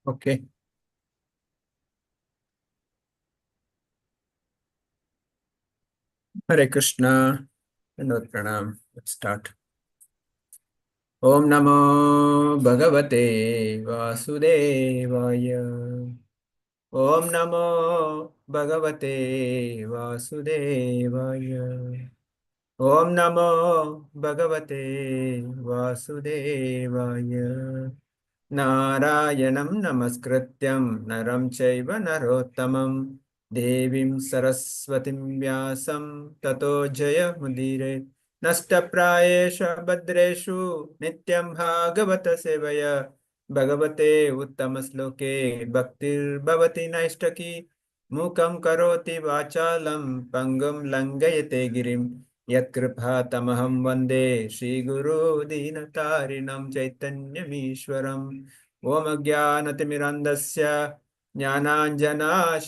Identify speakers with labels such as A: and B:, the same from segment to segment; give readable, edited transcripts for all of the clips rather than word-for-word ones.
A: Okay. Hare Krishna. And Pranam. Let's start. Om Namo Bhagavate Vasudevaya. Om Namo Bhagavate Vasudevaya. Om Namo Bhagavate Vasudevaya. Narayanam Namaskrityam Naram Chaiva Narottamam Devim Saraswatim Vyasam Tato Jaya Mudire Nashtaprayesha Bhadreshu Nityam Bhagavata Sevaya Bhagavate Uttamasloke Bhaktir Bhavati Naistaki Mukam Karoti Vachalam Pangam Langayate Girim Yatkripatamaham Vande Shri Guru Dinatarinam Chaitanyamishwaram Om Ajnanatimirandasya Jnananjana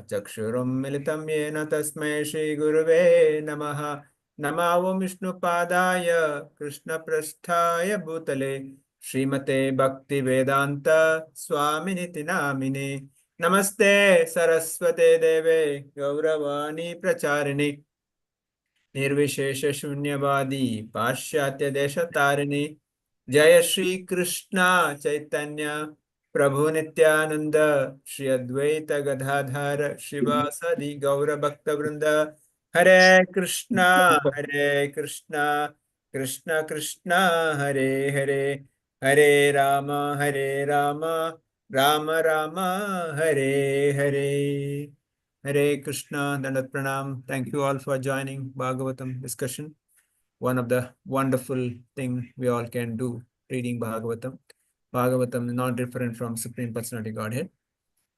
A: Chakshurum Militam Yena Tasmai Shri Guruve Namaha Nama Om Vishnu Padaya Krishna Prasthaya Bhutale Srimate Bhakti Vedanta Swaminiti Namine Namaste Saraswate Deve Gauravani Pracharini निर्विशेष शून्यवादी पाश्चात्य देश तारिणी जय श्री कृष्ण चैतन्य प्रभु नित्यानंद श्री अद्वैत गदाधर शिवासदि गौर भक्त वृंद हरे Krishna Krishna Krishna Hare Hare Hare Ram Ram Ram Hare Hare Hare Krishna, Dandat Pranam. Thank you all for joining Bhagavatam discussion. One of the wonderful thing we all can do, reading Bhagavatam. Bhagavatam is not different from Supreme Personality Godhead.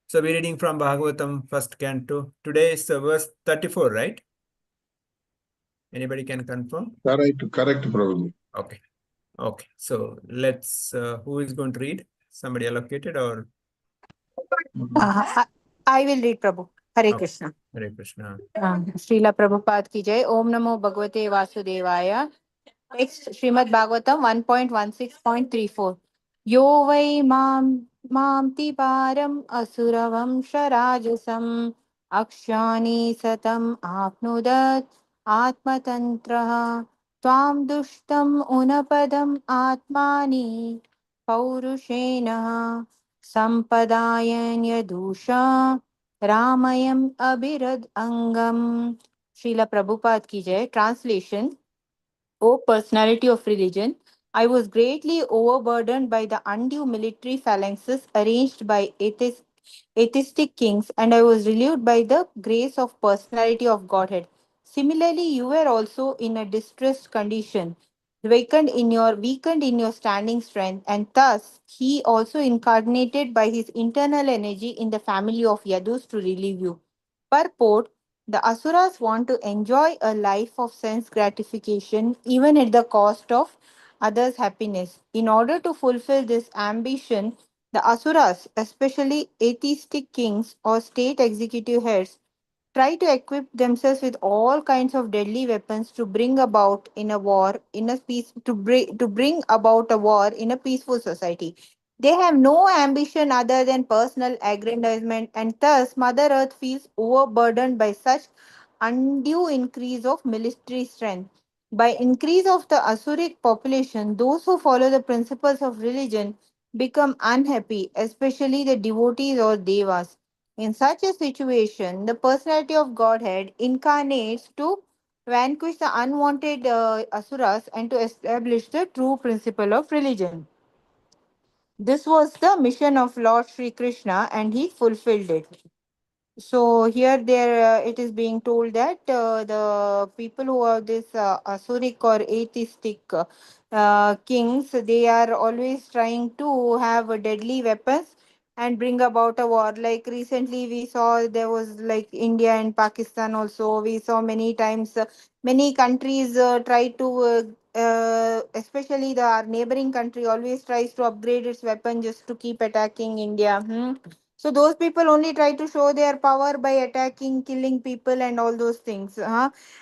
A: So we're reading from Bhagavatam first canto. Today is verse 34, right? Anybody can confirm?
B: Correct, Prabhuji.
A: Okay. Okay. So let's, who is going to read? Somebody allocated or?
C: I will read, Prabhu. Hare
A: Okay.
C: Krishna.
A: Hare Krishna.
C: Srila Prabhupada ki jai. Om Namo Bhagavate Vasudevaya. Next, Srimad Bhagavatam 1.16.34. Yo vai mam tiparam asuravam sharajasam akshani satam apnudat atmatantraha tvam dushtam unapadam atmani paurushena sampadayan yadusha ramayam abhirad angam. Srila Prabhupada ki jai. Translation. O personality of religion, I was greatly overburdened by the undue military phalanxes arranged by atheistic kings, and I was relieved by the grace of personality of Godhead. Similarly, you were also in a distressed condition, weakened in your standing strength, and thus he also incarnated by his internal energy in the family of Yadus to relieve you. Purport: the Asuras want to enjoy a life of sense gratification even at the cost of others' happiness. In order to fulfill this ambition, the Asuras, especially atheistic kings or state executive heads, try to equip themselves with all kinds of deadly weapons to bring about in a war in a peace to bring about a war in a peaceful society. They have no ambition other than personal aggrandizement, and thus Mother Earth feels overburdened by such undue increase of military strength. By increase of the Asuric population, those who follow the principles of religion become unhappy, especially the devotees or devas. In such a situation, the personality of Godhead incarnates to vanquish the unwanted asuras and to establish the true principle of religion. This was the mission of Lord Sri Krishna, and he fulfilled it. So here there it is being told that the people who are this asuric or atheistic kings, they are always trying to have deadly weapons and bring about a war. Like recently we saw there was like India and Pakistan also. We saw many times many countries try to especially the our neighboring country always tries to upgrade its weapon just to keep attacking India. So those people only try to show their power by attacking, killing people, and all those things.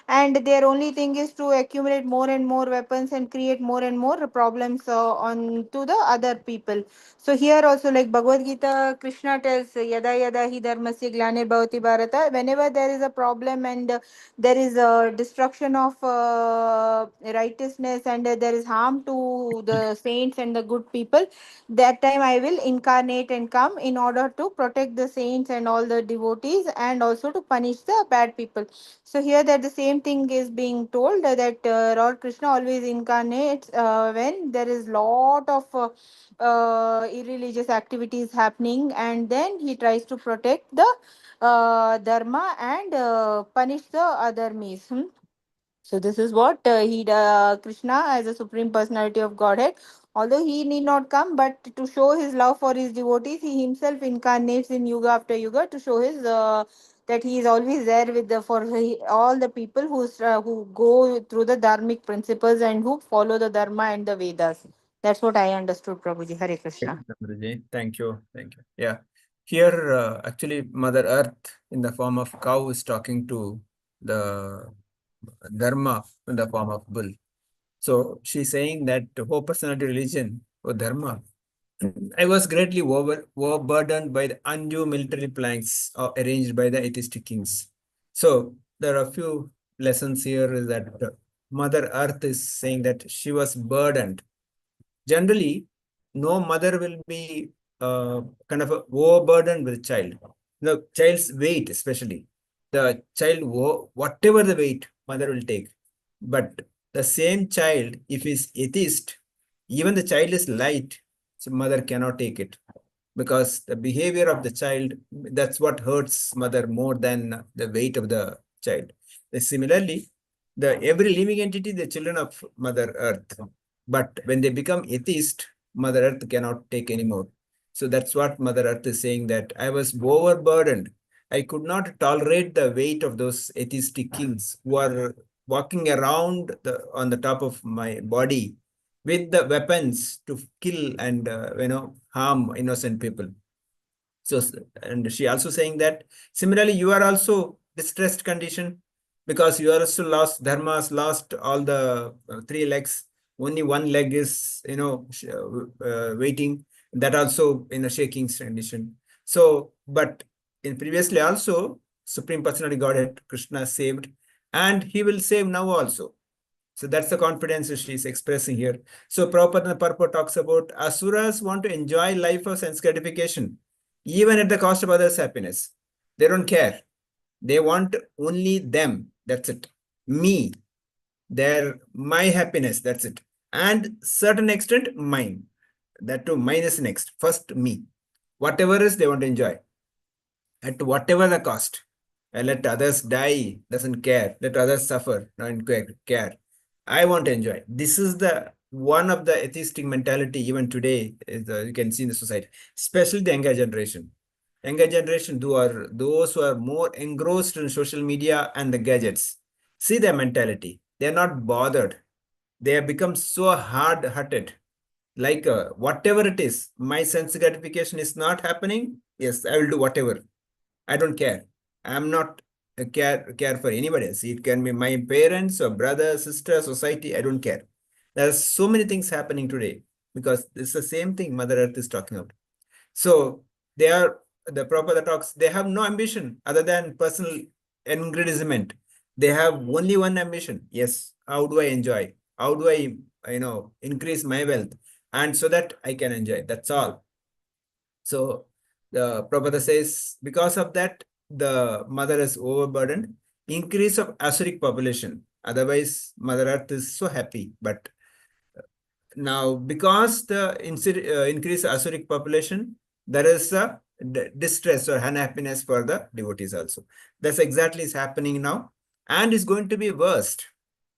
C: And their only thing is to accumulate more and more weapons and create more and more problems on to the other people. So here also, like Bhagavad Gita, Krishna tells, "Yada yada hi dharmasya glane bhavati bharata." Whenever there is a problem and there is a destruction of righteousness, and there is harm to the saints and the good people, that time I will incarnate and come in order to protect the saints and all the devotees, and also to punish the bad people. So here that the same thing is being told, that Lord Krishna always incarnates when there is lot of irreligious activities happening, and then he tries to protect the dharma and punish the other means. So this is what Krishna, as a supreme personality of Godhead, although he need not come, but to show his love for his devotees, he himself incarnates in yuga after yuga to show his that he is always there with the all the people who go through the dharmic principles and who follow the dharma and the Vedas. That's what I understood, Prabhuji. Hare Krishna.
A: Chandra. Thank you. Thank you. Yeah. Here, actually, Mother Earth in the form of cow is talking to the Dharma in the form of bull. So she's saying that whole personality religion or Dharma, I was greatly overburdened by the undue military plans arranged by the atheistic kings. So there are a few lessons here is that Mother Earth is saying that she was burdened. Generally, no mother will be kind of overburdened with child. The child's weight, especially the child, whatever the weight, mother will take. But the same child, if is atheist, even the child is light, so mother cannot take it because the behavior of the child, that's what hurts mother more than the weight of the child. Similarly, the every living entity, the children of Mother Earth. But when they become atheist, Mother Earth cannot take anymore. So that's what Mother Earth is saying, that I was overburdened. I could not tolerate the weight of those atheistic kings who are walking around on the top of my body with the weapons to kill and harm innocent people. So, and she also saying that similarly, you are also distressed condition because you are also lost, dharmas lost all the three legs. Only one leg is, waiting. That also in a shaking condition. So, but in previously also, Supreme Personality Godhead Krishna saved, and he will save now also. So that's the confidence she's expressing here. So Prabhupada and the purport talks about asuras want to enjoy life of sense gratification, even at the cost of others' happiness. They don't care. They want only them. That's it. Me. My happiness. That's it. And certain extent, mine. That too, mine is next. First, me. Whatever is, they want to enjoy at whatever the cost. And let others die, doesn't care. Let others suffer, don't care. I want to enjoy. This is the one of the atheistic mentality even today is you can see in the society, especially the younger generation. Younger generation, those who are more engrossed in social media and the gadgets. See their mentality. They're not bothered. They have become so hard-hearted. Like whatever it is, my sense gratification is not happening. Yes, I will do whatever. I don't care. I'm not care for anybody else. It can be my parents or brother, sister, society. I don't care. There's so many things happening today because it's the same thing Mother Earth is talking about. So they are the proper talks. They have no ambition other than personal aggrandizement. They have only one ambition. Yes, how do I enjoy? How do I, increase my wealth, and so that I can enjoy. That's all. So the Prabhupada says, because of that, the mother is overburdened. Increase of asuric population. Otherwise, Mother Earth is so happy. But now, because the increase asuric population, there is a distress or unhappiness for the devotees also. That's exactly is happening now, and is going to be worst.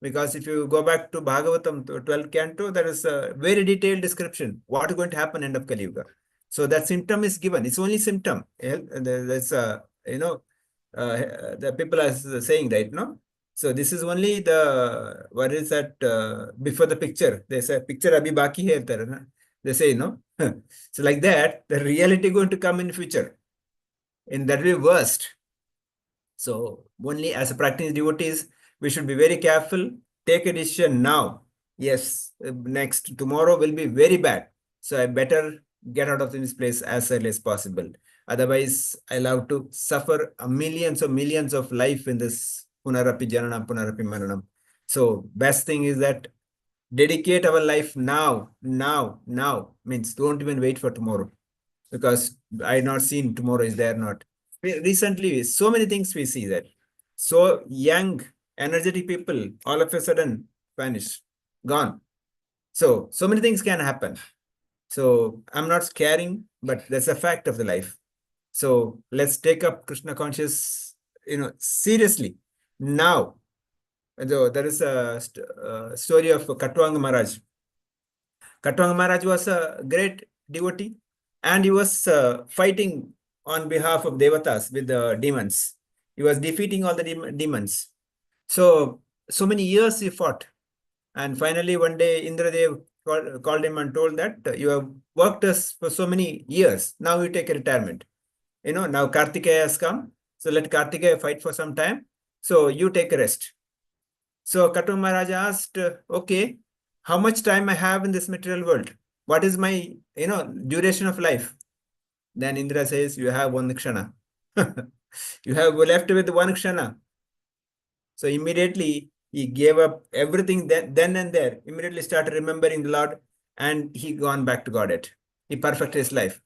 A: Because if you go back to Bhagavatam, to 12th canto, there is a very detailed description what is going to happen end of Kali Yuga. So that symptom is given. It's only symptom. There's the people are saying that, no? So this is only the, what is that, before the picture. They say, picture abhi baki hai, they say, no? So like that, the reality going to come in future. in that way worst. So only as a practicing devotees, we should be very careful. Take a decision now. Yes, next tomorrow will be very bad. So I better get out of this place as early as possible. Otherwise, I'll have to suffer millions of life in this punarapi jananam, punarapi maranam. So best thing is that dedicate our life now. Means don't even wait for tomorrow, because I not seen tomorrow is there not. Recently, so many things we see that. So young, energetic people, all of a sudden vanish, gone. So many things can happen. So I'm not scaring, but that's a fact of the life. So let's take up Krishna conscious, seriously. Now, though there is a story of Katwang Maharaj. Katwang Maharaj was a great devotee, and he was fighting on behalf of devatas with the demons. He was defeating all the demons. So many years he fought. And finally, one day, Indradev called him and told that you have worked us for so many years. Now you take a retirement. Now Kartikeya has come. So let Kartikeya fight for some time. So you take a rest. So Katwang Maharaj asked, okay, how much time I have in this material world? What is my, duration of life? Then Indra says, you have one kshana. You have left with one kshana. So immediately he gave up everything then and there, immediately started remembering the Lord, and he gone back to Godhead. He perfected his life.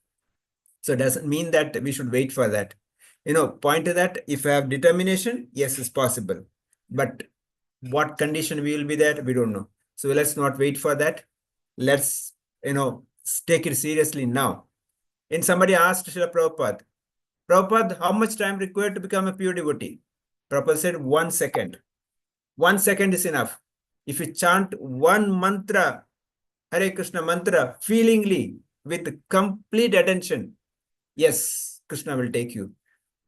A: So it doesn't mean that we should wait for that. Point to that, if you have determination, yes, it's possible. But what condition we will be there, we don't know. So let's not wait for that. Let's, take it seriously now. And somebody asked Srila Prabhupada, how much time required to become a pure devotee? Prabhupada said 1 second. 1 second is enough. If you chant one mantra, Hare Krishna mantra, feelingly, with complete attention, yes, Krishna will take you.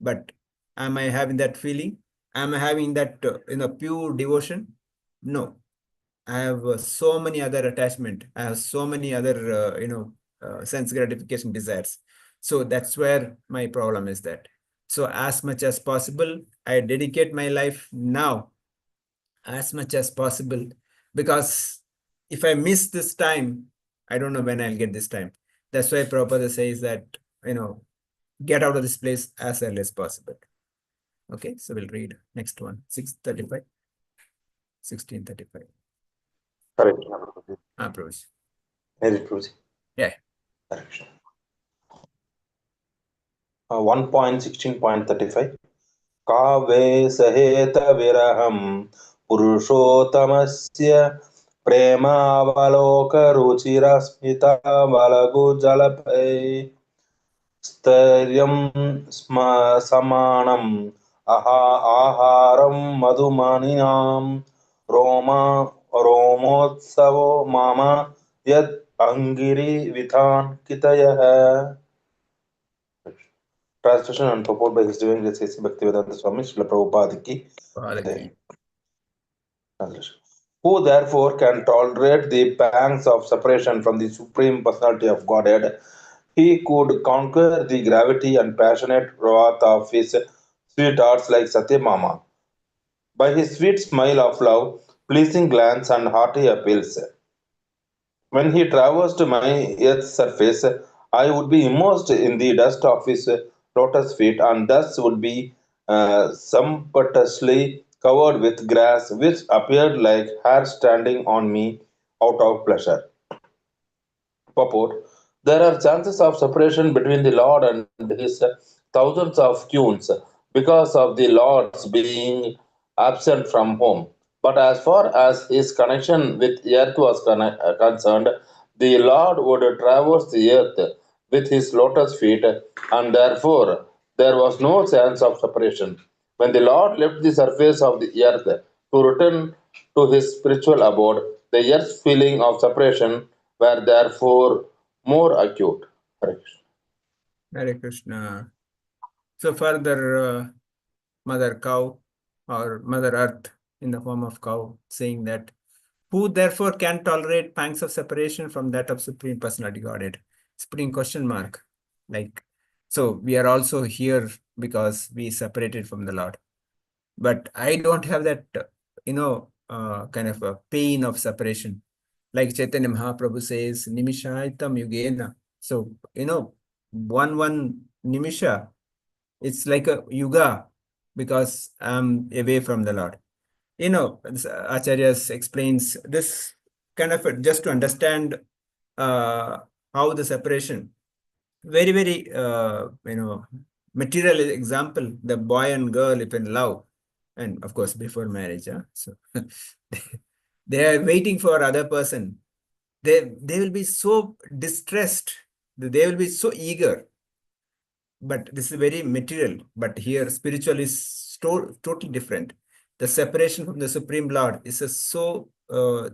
A: But am I having that feeling? Am I having that, pure devotion? No. I have so many other attachment. I have so many other, sense gratification desires. So that's where my problem is that. So as much as possible, I dedicate my life now as much as possible, because if I miss this time, I don't know when I'll get this time. That's why Prabhupada says that, get out of this place as early as possible. Okay, so we'll read next one, 635, 1635.
B: Hare Krishna, Prabhuji.
A: Prabhuji.
B: Hare Prabhuji.
A: Yeah.
B: Hare Krishna. 1.16.35 काव्ये सहेत विरहं पुरुषोत्तमस्य प्रेमावलोकरुचिरस्मितावलगुजलपै स्थैर्यं समानम् आहारं मधुमणीनां रोमोत्सवो मम यद् अंगिरिविधान्कितयः. Translation and purport by His Divine Grace A.C. Bhaktivedanta Swami Srila Prabhupada ki Jai. Translation. Who therefore can tolerate the pangs of separation from the Supreme Personality of Godhead? He could conquer the gravity and passionate wrath of his sweethearts like Satyamama by his sweet smile of love, pleasing glance, and hearty appeals. When he traversed my earth's surface, I would be immersed in the dust of his lotus feet, and thus would be sumptuously covered with grass, which appeared like hair standing on me out of pleasure. Purport. There are chances of separation between the Lord and his thousands of queens because of the Lord's being absent from home. But as far as his connection with earth was concerned, the Lord would traverse the earth with his lotus feet, and therefore there was no chance of separation. When the Lord left the surface of the earth to return to his spiritual abode, the earth's feeling of separation were therefore more acute. Hare Krishna.
A: Hare Krishna. So further, Mother Cow or Mother Earth in the form of cow saying that, who therefore can tolerate pangs of separation from that of Supreme Personality Godhead? Supreme question mark. Like, So we are also here because we separated from the Lord. But I don't have that, kind of a pain of separation. Like Chaitanya Mahaprabhu says, Nimishaitam Yugena. So, one Nimisha, it's like a yuga because I'm away from the Lord. Acharyas explains this kind of just to understand how the separation, very, very, material example, the boy and girl if in love, and of course before marriage, so they are waiting for other person. They will be so distressed, they will be so eager, but this is very material. But here spiritual is totally different. The separation from the Supreme Lord is so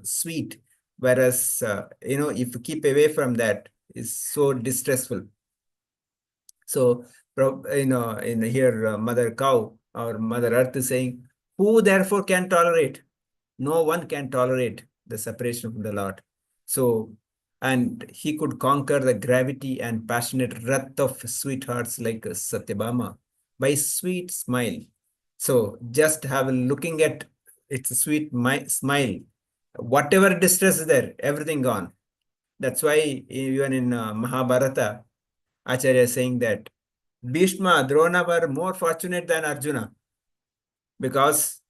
A: sweet, whereas if you keep away from that, is so distressful. So in here, Mother Cow or Mother Earth is saying, who therefore can tolerate? No one can tolerate the separation from the Lord. So, and he could conquer the gravity and passionate wrath of sweethearts like Satyabhama by sweet smile. So just have a looking at its sweet smile. Whatever distress is there, everything gone. That's why even in Mahabharata, Acharya is saying that Bhishma, Drona were more fortunate than Arjuna because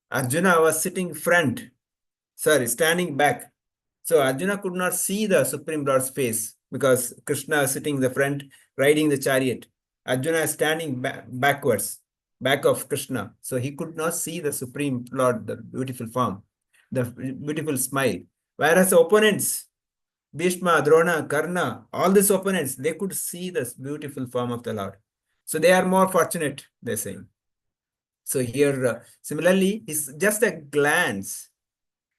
A: Arjuna was sitting front, standing back. So Arjuna could not see the Supreme Lord's face because Krishna is sitting in the front, riding the chariot. Arjuna is standing backwards, back of Krishna. So he could not see the Supreme Lord, the beautiful form, the beautiful smile. Whereas the opponents, Bhishma, Drona, Karna, all these opponents, they could see this beautiful form of the Lord. So they are more fortunate, they're saying. So here, similarly, it's just a glance.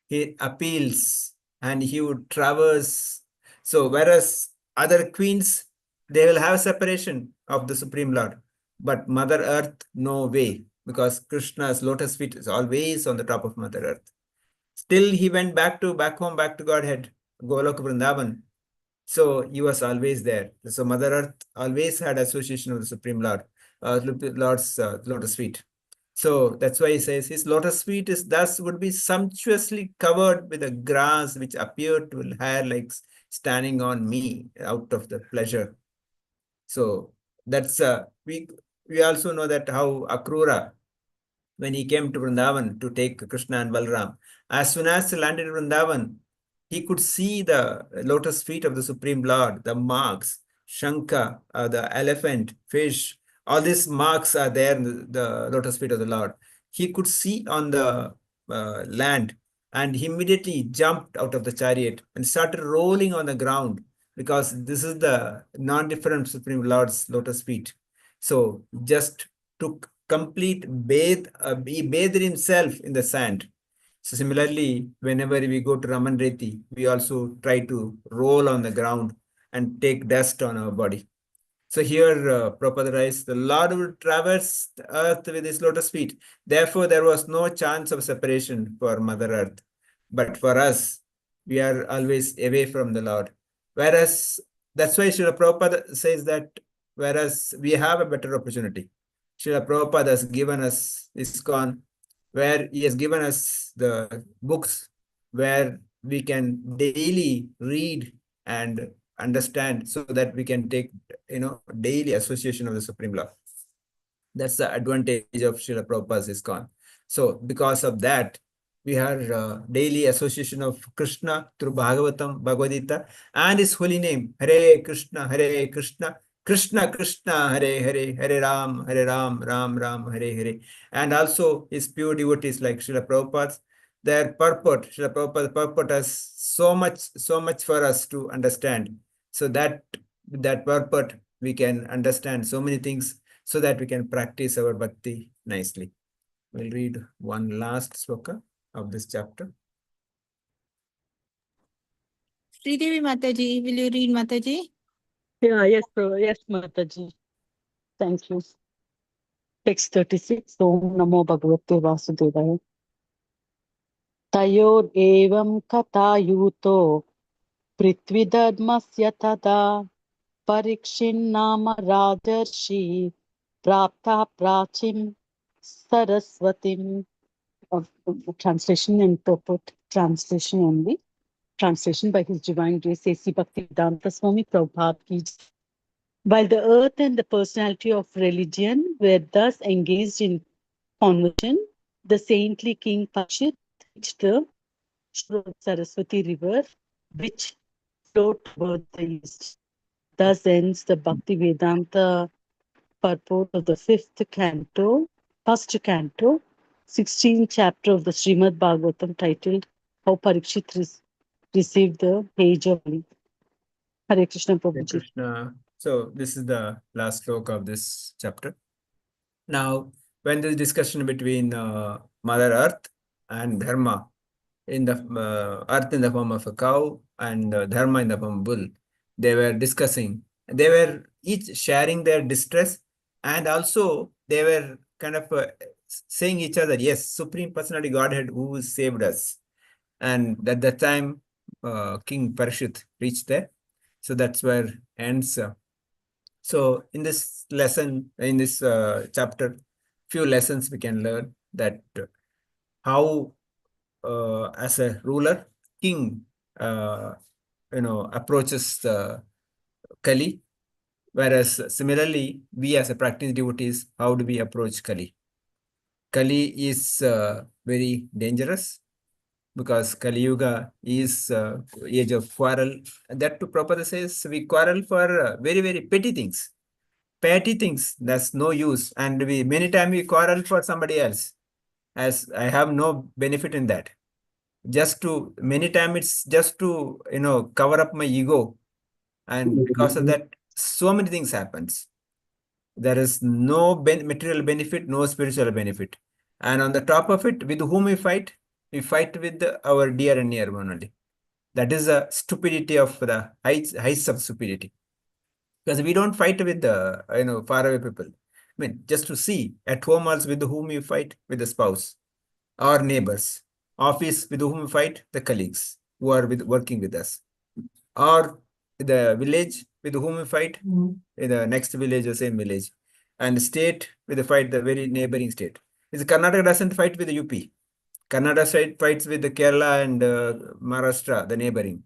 A: He appeals and he would traverse. So whereas other queens, they will have separation of the Supreme Lord. But Mother Earth, no way, because Krishna's lotus feet is always on the top of Mother Earth. Still, he went back home, back to Godhead, Golok Vrindavan. So he was always there. So Mother Earth always had association with the Supreme Lord, Lord's lotus feet. So that's why he says his lotus feet is thus would be sumptuously covered with a grass which appeared to hair like standing on me out of the pleasure. So that's we also know that how Akrura, when he came to Vrindavan to take Krishna and Balram, as soon as he landed in Vrindavan, he could see the lotus feet of the Supreme Lord, the marks, Shankha, the elephant, fish, all these marks are there in the lotus feet of the Lord. He could see on the land, and he immediately jumped out of the chariot and started rolling on the ground because this is the non-different Supreme Lord's lotus feet. So just took complete bathe, he bathed himself in the sand. So similarly, whenever we go to Raman Reti, we also try to roll on the ground and take dust on our body. So here, Prabhupada writes, the Lord will traverse the earth with his lotus feet. Therefore, there was no chance of separation for Mother Earth. But for us, we are always away from the Lord. Whereas, that's why Srila Prabhupada says that, whereas we have a better opportunity. Srila Prabhupada has given us ISKCON, where he has given us the books where we can daily read and understand so that we can take daily association of the Supreme Lord. That's the advantage of Srila Prabhupada's ISKCON. So because of that, we have daily association of Krishna through Bhagavatam, Bhagavad Gita, and his holy name, Hare Krishna, Krishna Krishna, Hare Ram, Ram Ram, Hare. And also his pure devotees like Srila Prabhupada, their purport, Srila Prabhupada's purport has so much for us to understand. So that purport, we can understand so many things so that we can practice our bhakti nicely. We'll read one last sloka of this chapter.
C: Sridevi Mataji, will you read, Mataji?
D: Yeah, yes, Mataji. Thank you. Text 36. Om Namo Bhagavate Vasudevaya. Tayor evam katayuto prithvidadmasya tada Parikshin Nama Rajarshi Prapta Prachim Saraswatim. Translation and purport. Translation only. Translation by His Divine Grace A.C. Bhaktivedanta Swami Prabhupada ki jai. While the earth and the personality of religion were thus engaged in conversion, the saintly King Parikshit reached the shore of Saraswati river, which flowed towards the east. Thus ends the Bhaktivedanta purport of the first canto, 16th chapter of the Srimad Bhagavatam, titled How Parikshit Received the Page of Life. Hare Krishna
A: Hare
D: Prabhuji.
A: Krishna. So this is the last sloka of this chapter. Now, when this discussion between Mother Earth and Dharma, in the earth in the form of a cow and Dharma in the form of bull, they were discussing. They were each sharing their distress, and also they were kind of saying each other, yes, Supreme Personality Godhead who saved us. And at that time, King Parishit reached there. So that's where ends. So in this lesson, in this chapter, few lessons we can learn that how, as a ruler, king, approaches the Kali, whereas similarly, we as a practicing devotees, how do we approach Kali? Kali is very dangerous because Kali Yuga is age of quarrel. And that too, Prabhupada says we quarrel for very, very petty things. Petty things, that's no use. And we many times we quarrel for somebody else, as I have no benefit in that. Many times it's just to, cover up my ego. And because of that, so many things happens. There is no material benefit, no spiritual benefit. And on the top of it, with whom we fight? We fight with our dear and near one only. That is a stupidity of the heights of stupidity. Because we don't fight with the, faraway people. I mean, just to see at home also with whom we fight, with the spouse, our neighbors, office with whom we fight, the colleagues who are working with us, or the village with whom we fight, in the next village or same village, and state with the fight, the very neighboring state. Is Karnataka doesn't fight with the UP. Karnataka side fights with the Kerala and Maharashtra, the neighboring.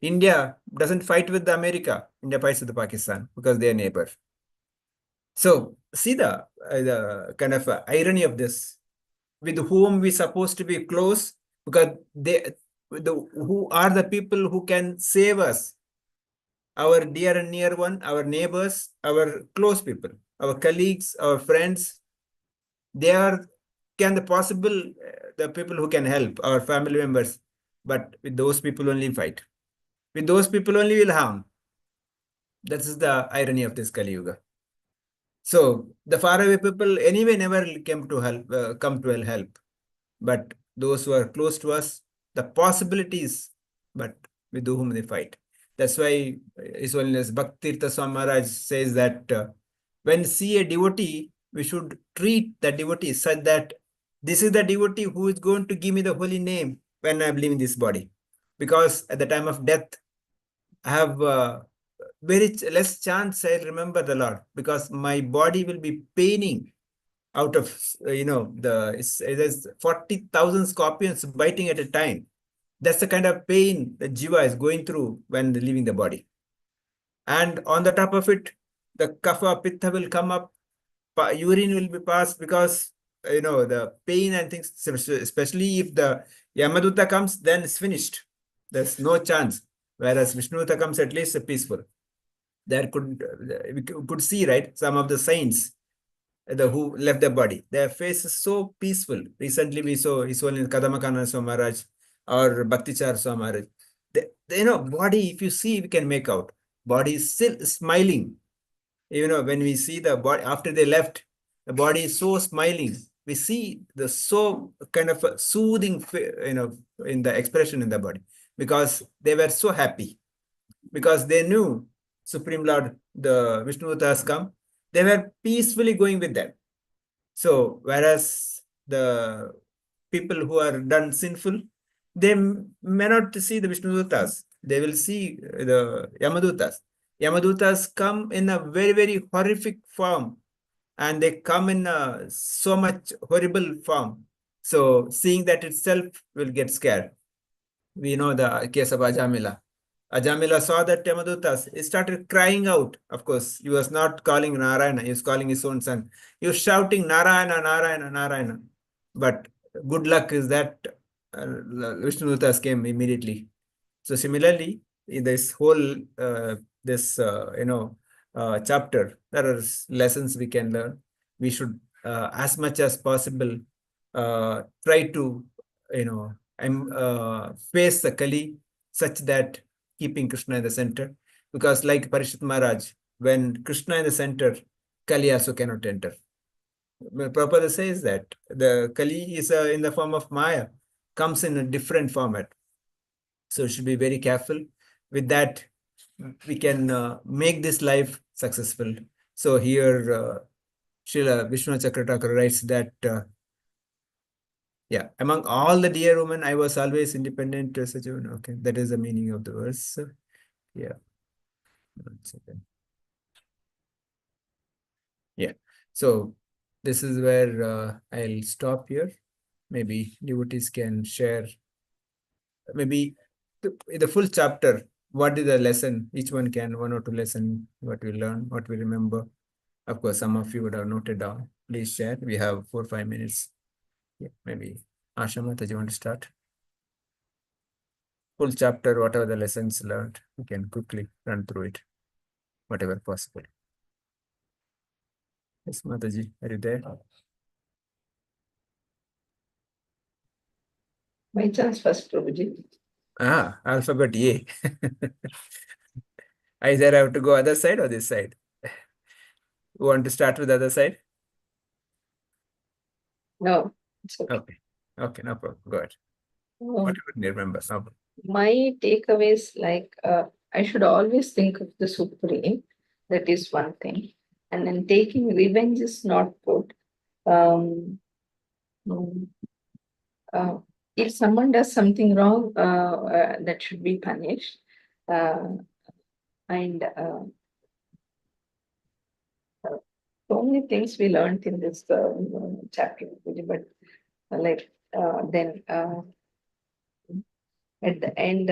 A: India doesn't fight with the America. India fights with the Pakistan because they are neighbor. So see the kind of irony of this. With whom we supposed to be close, because who are the people who can save us? Our dear and near one, our neighbors, our close people, our colleagues, our friends. They are the people who can help, our family members. But with those people only fight. With those people only will harm. That is the irony of this Kali Yuga. So the faraway people anyway never come to help. But those who are close to us, the possibilities, but with whom they fight. That's why His Holiness Bhaktirtha Swami Maharaj says that when see a devotee, we should treat the devotee such that this is the devotee who is going to give me the holy name when I'm leaving this body. Because at the time of death, I have very less chance I remember the Lord, because my body will be paining out of, there's 40,000 scorpions biting at a time. That's the kind of pain the jiva is going through when leaving the body. And on the top of it, the kapha, pitta will come up, urine will be passed, because, the pain and things, especially if the Yamaduta comes, then it's finished. There's no chance. Whereas Vishnuduta comes, at least peaceful. There we could see, right, some of the saints who left the body. Their face is so peaceful. Recently, we saw His Holiness Kadamakana Swami Maharaj or Bhaktichar Swami Maharaj. Body, if you see, we can make out. Body is still smiling. When we see the body, after they left, the body is so smiling. We see the so kind of soothing, in the expression in the body, because they were so happy, because they knew Supreme Lord, the Vishnu has come. They were peacefully going with them. So, whereas the people who are done sinful, they may not see the Vishnudutas. They will see the Yamadutas. Yamadutas come in a very, very horrific form, and they come in so much horrible form. So seeing that itself will get scared. We know the case of Ajamila. Ajamila saw that Yamadutas. He started crying out. Of course, he was not calling Narayana. He was calling his own son. He was shouting Narayana, Narayana, Narayana. But good luck is that Vishnudutas came immediately. So similarly, in this whole chapter, there are lessons we can learn. We should, as much as possible, try to face the Kali such that keeping Krishna in the center. Because like Parishit Maharaj, when Krishna in the center, Kali also cannot enter. Prabhupada says that the Kali is in the form of Maya, comes in a different format. So we should be very careful. With that, we can make this life successful. So here, Srila Vishnu Chakratakar writes that, yeah, among all the dear women, I was always independent to such a one. Okay, that is the meaning of the verse. Yeah. 1 second. Yeah. So this is where I'll stop here. Maybe devotees can share maybe the full chapter. What is the lesson? Each one can one or two lesson, what we learn, what we remember. Of course, some of you would have noted down. Please share. We have 4 or 5 minutes. Yeah, maybe Ashama, do you want to start? Full chapter, whatever the lessons learned, we can quickly run through it, whatever possible. Yes, Mataji, are you there?
E: By chance first, Prabhuji.
A: Alphabet A. Either I have to go other side or this side. You want to start with the other side?
E: No, it's okay.
A: Okay. Okay, no problem. Go ahead.
E: Um,
A: Whatever you remember. No problem.
E: my takeaways, like I should always think of the Supreme. That is one thing. And then taking revenge is not good. Um, mm, if someone does something wrong, that should be punished. And so many things we learned in this chapter, but like then at the end,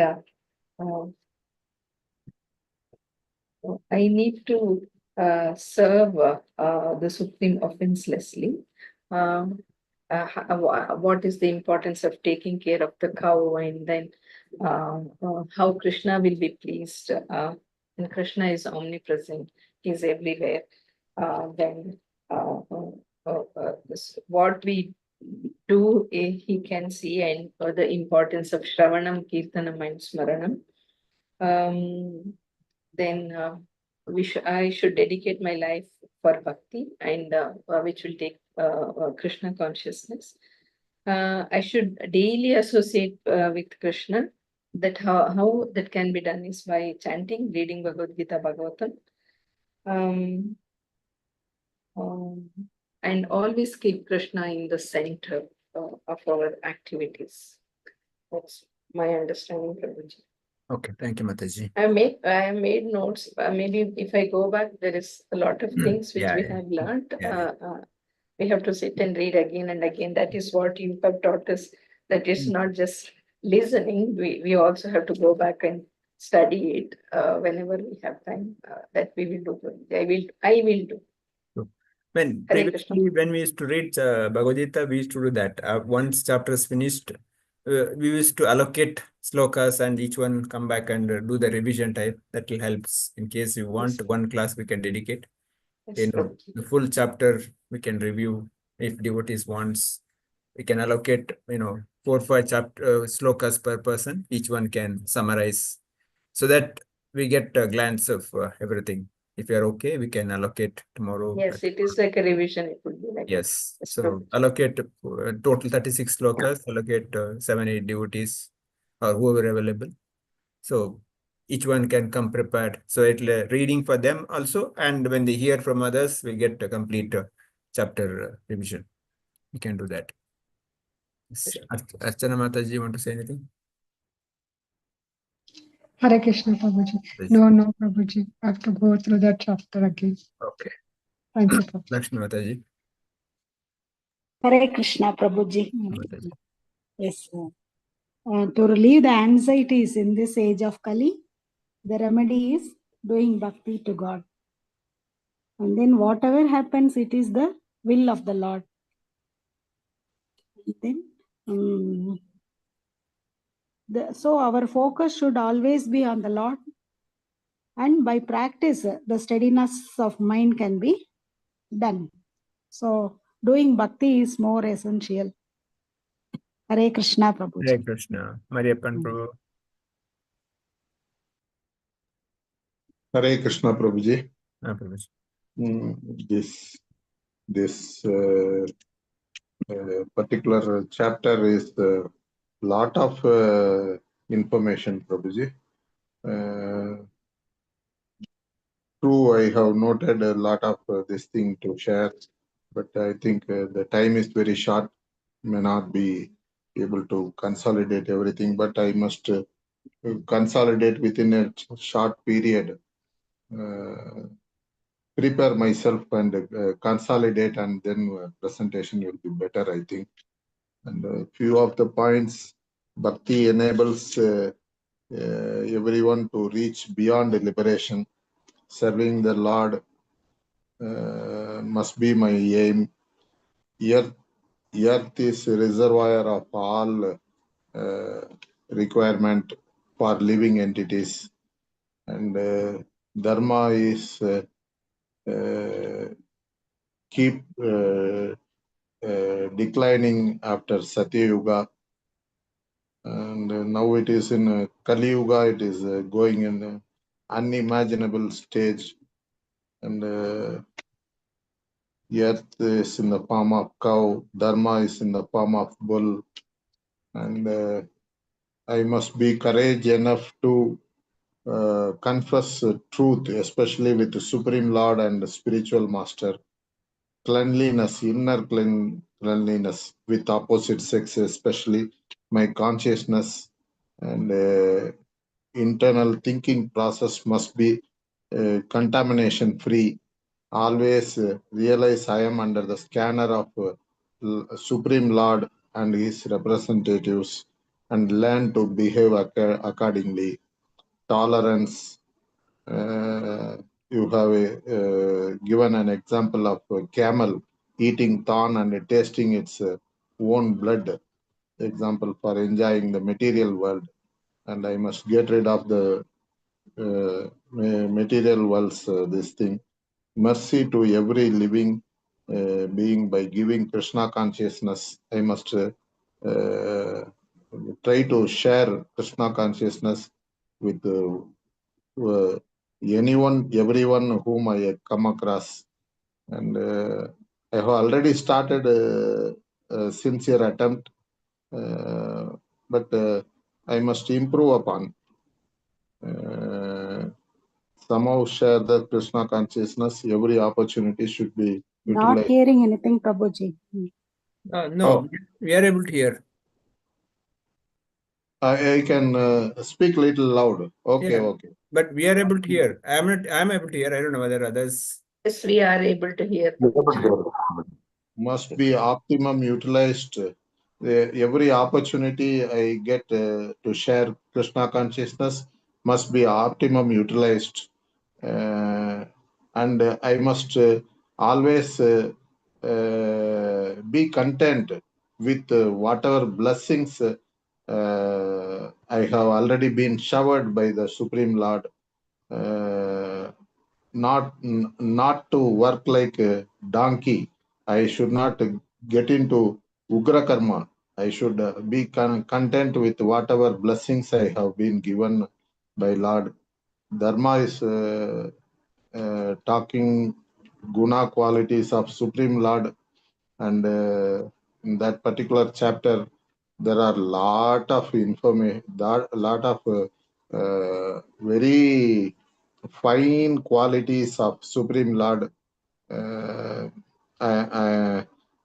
E: I need to serve the Supreme offenselessly. What is the importance of taking care of the cow, and then how Krishna will be pleased. And Krishna is omnipresent, he's everywhere. Then what we do, he can see, and the importance of Shravanam, Kirtanam, and Smaranam. Then I should dedicate my life for bhakti, and which will take Krishna consciousness. I should daily associate with Krishna. That how that can be done is by chanting, reading Bhagavad Gita, Bhagavatam, and always keep Krishna in the center of our activities. That's my understanding, Prabhuji.
A: Okay, thank you, Mataji.
E: I have made notes. Maybe if I go back, there is a lot of things which
A: Yeah,
E: we
A: yeah.
E: have learned.
A: Yeah,
E: We have to sit and read again and again. That is what you have taught us. That is not just listening. We also have to go back and study it whenever we have time. That we will do. I will do.
A: When
E: Hare Krishna.
A: previously, when we used to read Bhagavad Gita, we used to do that. Once chapter is finished, we used to allocate slokas and each one come back and do the revision type. That will help in case you want one class we can dedicate.
E: Yes, Prabhuji.
A: The full chapter we can review if devotees wants. We can allocate 4 or 5 chapter slokas per person. Each one can summarize so that we get a glance of everything. If you are okay, we can allocate tomorrow.
E: Yes, it is like a revision. It would be like
A: Yes.
E: Yes,
A: So
E: Prabhuji.
A: allocate total 36 slokas, allocate 7, 8 devotees or whoever available. So each one can come prepared. So it's reading for them also. And when they hear from others, we get a complete chapter revision. We can do that. Yes. Archana Mataji, you want to say anything?
F: Hare Krishna, Prabhuji. No, Prabhuji. I have to go through that chapter again.
A: Okay.
F: Thank you, Prabhuji.
A: Lakshmi Mataji.
G: Hare Krishna, Prabhuji.
A: Mataji.
G: Yes, sir. To relieve the anxieties in this age of Kali, the remedy is doing bhakti to God. And then whatever happens, it is the will of the Lord. Then, so our focus should always be on the Lord. And by practice, the steadiness of mind can be done. So doing bhakti is more essential. Hare Krishna, Prabhuji.
A: Hare Krishna. Mariappan Prabhu.
H: Hare Krishna, Prabhuji.
A: Prabhuji.
H: This particular chapter is a lot of information, Prabhuji. True, I have noted a lot of this thing to share, but I think the time is very short, may not be able to consolidate everything, but I must consolidate within a short period, prepare myself and consolidate, and then presentation will be better, I think. And a few of the points, bhakti enables everyone to reach beyond liberation. Serving the Lord must be my aim. Earth is a reservoir of all requirement for living entities, and dharma is keep declining after Satya Yuga, and now it is in Kali Yuga. It is going in an unimaginable stage, and earth is in the form of cow, dharma is in the form of bull, and I must be courage enough to confess truth, especially with the Supreme Lord and the spiritual master. Cleanliness, inner cleanliness with opposite sex, especially my consciousness and internal thinking process must be contamination free. Always realize I am under the scanner of Supreme Lord and his representatives, and learn to behave accordingly. Tolerance. You have given an example of a camel eating thorn and tasting its own blood. Example for enjoying the material world, and I must get rid of the material world's this thing. Mercy to every living being by giving Krishna consciousness. I must try to share Krishna consciousness with anyone, everyone whom I come across. And I have already started a sincere attempt, but I must improve upon. Somehow share the Krishna consciousness. Every opportunity should be utilized.
G: Not hearing anything, Prabhuji.
A: No, we are able to hear.
H: I can speak little loud. Okay,
A: Yeah.
H: okay.
A: But we are able to hear. I'm able to hear. I don't know whether others.
E: Yes, we are able to hear.
H: Must be optimum utilized. Every opportunity I get to share Krishna consciousness must be optimum utilized. And I must always be content with whatever blessings I have already been showered by the Supreme Lord. Not to work like a donkey. I should not get into Ugra Karma. I should be content with whatever blessings I have been given by Lord. Dharma is talking guna qualities of Supreme Lord, and in that particular chapter there are lot of information, lot of very fine qualities of Supreme Lord. I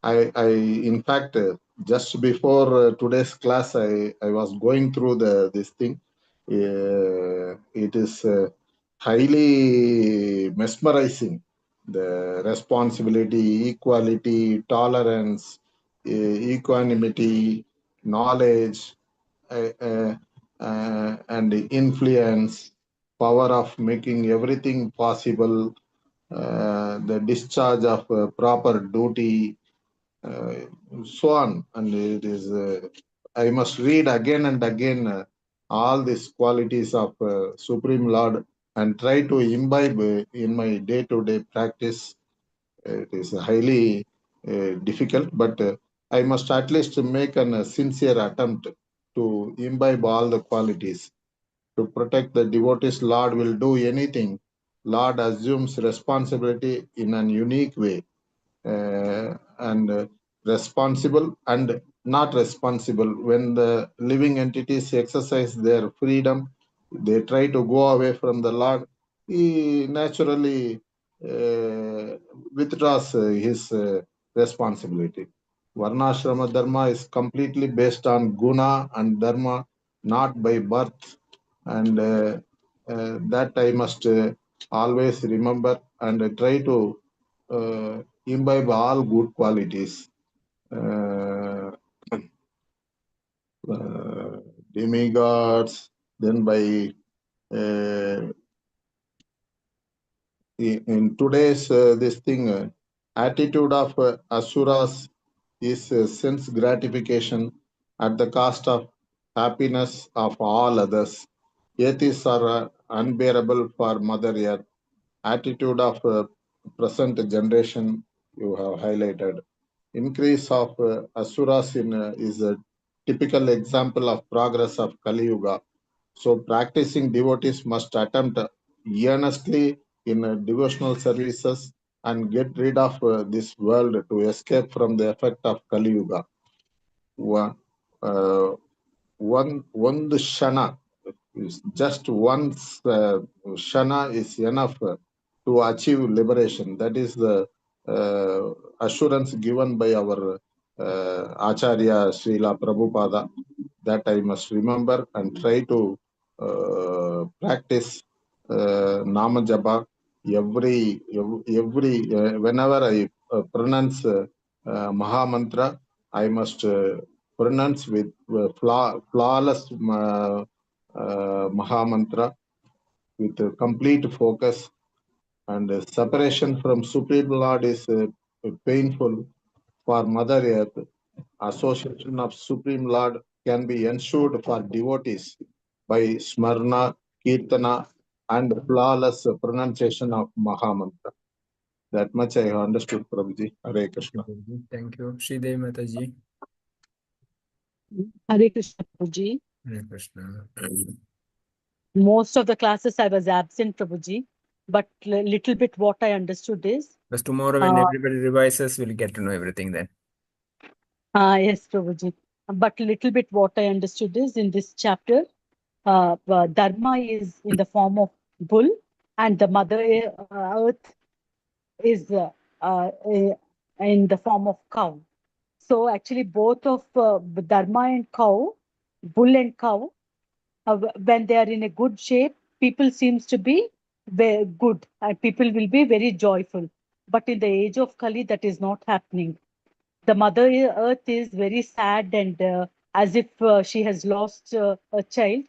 H: in fact, just before today's class, I was going through this thing. It is highly mesmerizing. The responsibility, equality, tolerance, equanimity, knowledge, and the influence, power of making everything possible, the discharge of proper duty, uh, so on. And it is, I must read again and again all these qualities of Supreme Lord and try to imbibe in my day-to-day practice. It is highly difficult, but I must at least make a sincere attempt to imbibe all the qualities. To protect the devotees, Lord will do anything. Lord assumes responsibility in an unique way, and responsible and not responsible. When the living entities exercise their freedom, they try to go away from the Lord. He naturally withdraws his responsibility. Varnashrama dharma is completely based on guna and dharma, not by birth, and that I must always remember and try to imbibe all good qualities. Demigods, then by in today's this thing, attitude of asuras is sense gratification at the cost of happiness of all others. Atheists are unbearable for Mother Earth. Attitude of present generation you have highlighted. Increase of asuras is a typical example of progress of Kali Yuga. So practicing devotees must attempt earnestly in devotional services and get rid of this world to escape from the effect of Kali Yuga. Uh, one shana is just one shana is enough to achieve liberation. That is the assurance given by our Acharya Srila Prabhupada. That I must remember and try to practice Nama Japa every whenever I pronounce Maha Mantra, I must pronounce with flawless Maha Mantra with complete focus. And separation from Supreme Lord is painful for Mother Earth. Association of Supreme Lord can be ensured for devotees by Smarna, Kirtana, and flawless pronunciation of Maha Mantra. That much I have understood, Prabhuji. Hare Krishna.
A: Thank you. Sridevi Mataji.
D: Hare Krishna, Prabhuji.
A: Hare Krishna.
D: Most of the classes I was absent, Prabhuji, but little bit what I understood is.
A: But tomorrow when everybody revises, we'll get to know everything then.
D: Yes, Prabhuji. But little bit what I understood is in this chapter, Dharma is in the form of bull and the Mother Earth is in the form of cow. So actually both of Dharma and cow, bull and cow, when they are in a good shape, people seems to be very good and people will be very joyful. But in the age of Kali, that is not happening. The Mother Earth is very sad and as if she has lost a child.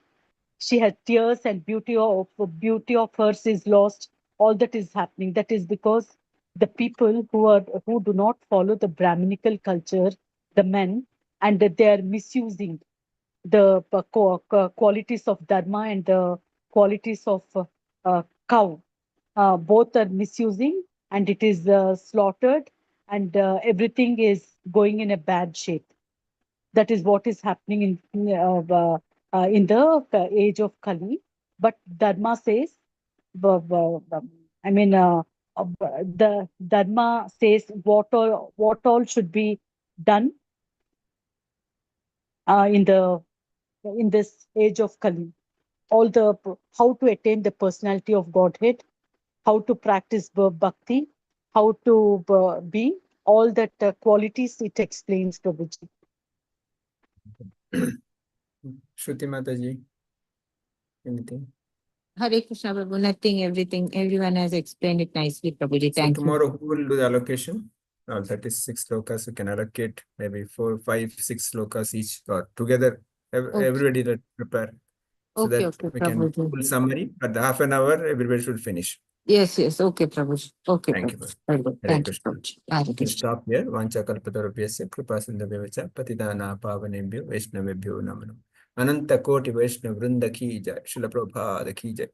D: She has tears and beauty of hers is lost. All that is happening. That is because the people who do not follow the Brahminical culture, the men, and that they are misusing the qualities of dharma and the qualities of cow. Both are misusing and it is slaughtered and everything is going in a bad shape. That is what is happening in the age of Kali. But Dharma says, the Dharma says what all should be done in this age of Kali. How to attain the personality of Godhead, how to practice bhakti, how to be, all that qualities it explains, Prabhuji.
A: Shruti Mataji. Anything?
C: Hare Krishna, Prabhu. Nothing, everything. Everyone has explained it nicely, Prabhuji.
A: So
C: Thank you.
A: tomorrow, who will do the allocation? 36 slokas. You can allocate maybe 4, 5, 6 slokas each, or together.
C: Okay.
A: Everybody let prepare. So
C: Okay,
A: that
C: okay,
A: we can
C: Prabhuji.
A: full summary. But the half an hour, everybody should finish.
C: Yes, yes. Okay, Prabhuji. Okay,
A: Thank you.
C: Prabhuji. Very good.
A: Hare
C: Thank you,
A: Krishna.
C: Prabhuji. Hare
A: We'll
C: Krishna.
A: stop here. Vancha kalpatarubhyasya kripa sindhavyacha patidana pavanebhyo vaishnavebhyo namo. Ananta koti vaishnav vrinda ki jai. Srila Prabhupada ki jai.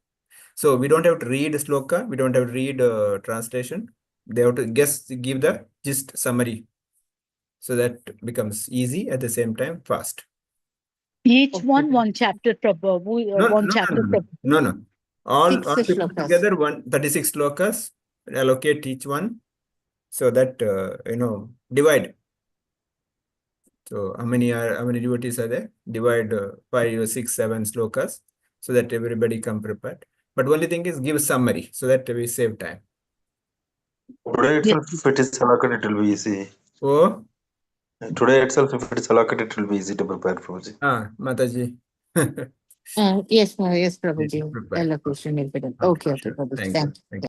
A: So we don't have to read sloka. We don't have to read translation. They have to give the gist summary. So that becomes easy at the same time fast.
D: Each
C: Okay.
D: one chapter, Prabhu. One chapter, Prabhu.
A: No. All
C: 6
A: people
C: slokas.
A: together, 36 slokas. Allocate each one. So that divide. So how many devotees are there? Divide 5, 6, 7 slokas, so that everybody come prepared. But only thing is give summary, so that we save time.
B: Today itself, if it is allocated, it will be easy.
A: Oh,
B: Today itself, if it is allocated, it will be easy to prepare, Prabhuji.
A: Mataji.
C: Yes, Prabhuji.
A: Prepare.
C: Allocation will be done.
A: Okay,
C: Okay,
A: sure.
C: Prabhuji.
A: Thank you.
C: Thank you.
A: Thank you.